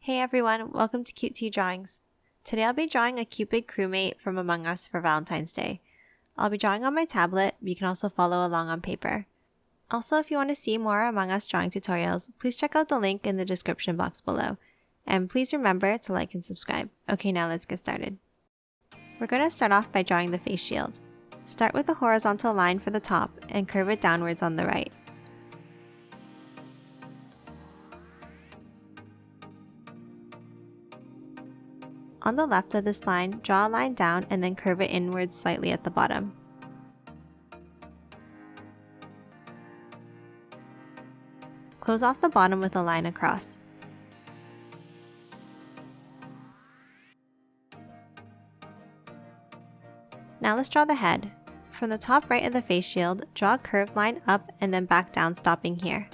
Hey everyone, welcome to Cute Tea Drawings. Today I'll be drawing a Cupid crewmate from Among Us for Valentine's Day. I'll be drawing on my tablet, but you can also follow along on paper. Also, if you want to see more Among Us drawing tutorials, please check out the link in the description box below. And please remember to like and subscribe. Okay, now let's get started. We're going to start off by drawing the face shield. Start with a horizontal line for the top and curve it downwards on the right. On the left of this line, draw a line down and then curve it inwards slightly at the bottom. Close off the bottom with a line across. Now let's draw the head. From the top right of the face shield, draw a curved line up and then back down, stopping here.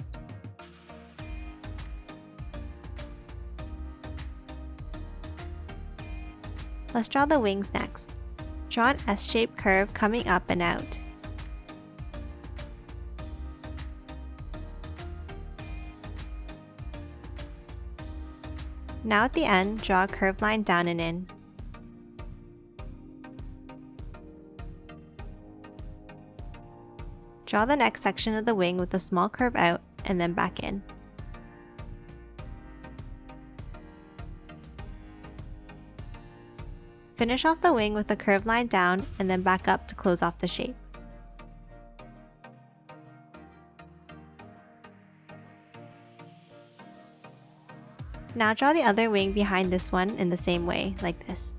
Let's draw the wings next. Draw an S-shaped curve coming up and out. Now at the end, draw a curved line down and in. Draw the next section of the wing with a small curve out and then back in. Finish off the wing with a curved line down and then back up to close off the shape. Now draw the other wing behind this one in the same way, like this.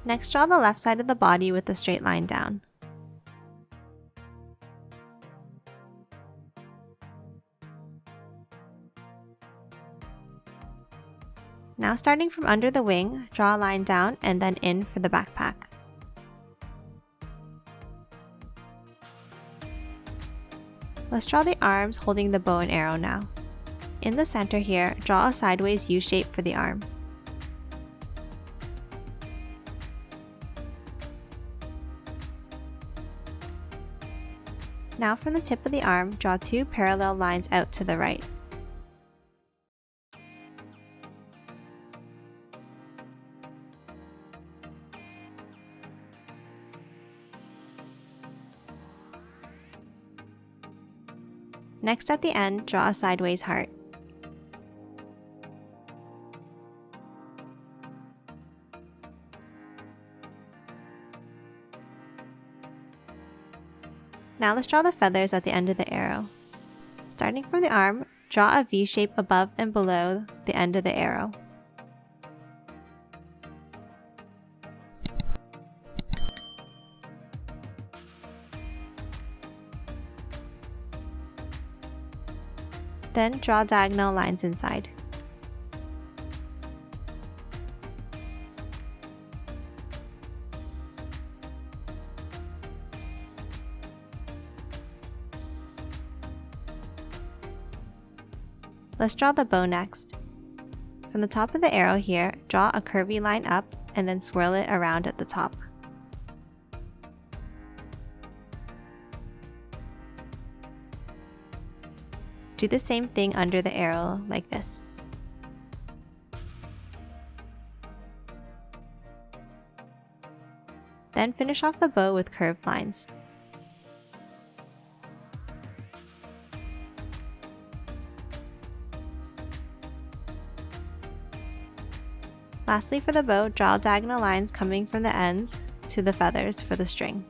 Next, draw the left side of the body with a straight line down. Now starting from under the wing, draw a line down and then in for the backpack. Let's draw the arms holding the bow and arrow now. In the center here, draw a sideways U shape for the arm. Now from the tip of the arm, draw two parallel lines out to the right. Next at the end, draw a sideways heart. Now let's draw the feathers at the end of the arrow. Starting from the arm, draw a V shape above and below the end of the arrow. Then draw diagonal lines inside. Let's draw the bow next. From the top of the arrow here, draw a curvy line up and then swirl it around at the top. Do the same thing under the arrow like this. Then finish off the bow with curved lines. Lastly, for the bow, draw diagonal lines coming from the ends to the feathers for the string.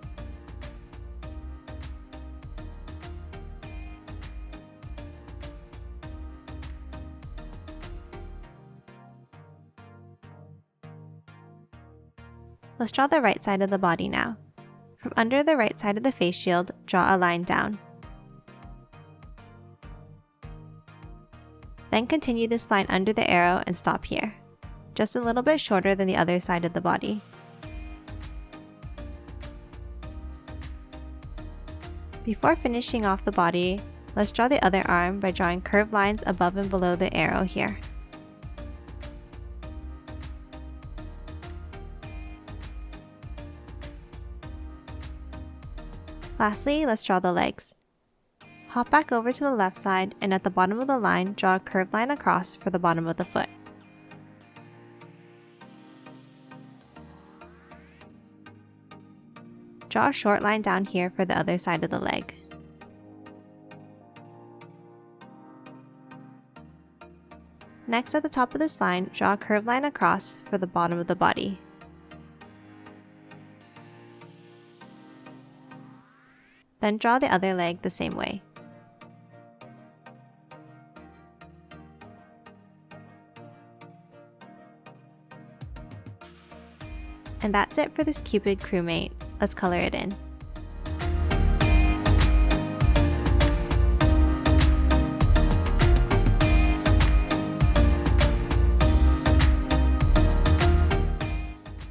Let's draw the right side of the body now. From under the right side of the face shield, draw a line down. Then continue this line under the arrow and stop here, just a little bit shorter than the other side of the body. Before finishing off the body, let's draw the other arm by drawing curved lines above and below the arrow here. Lastly, let's draw the legs. Hop back over to the left side and at the bottom of the line, draw a curved line across for the bottom of the foot. Draw a short line down here for the other side of the leg. Next, at the top of this line, draw a curved line across for the bottom of the body. Then draw the other leg the same way. And that's it for this Cupid crewmate. Let's color it in.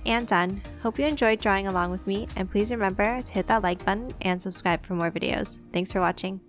And done. Hope you enjoyed drawing along with me, and please remember to hit that like button and subscribe for more videos. Thanks for watching.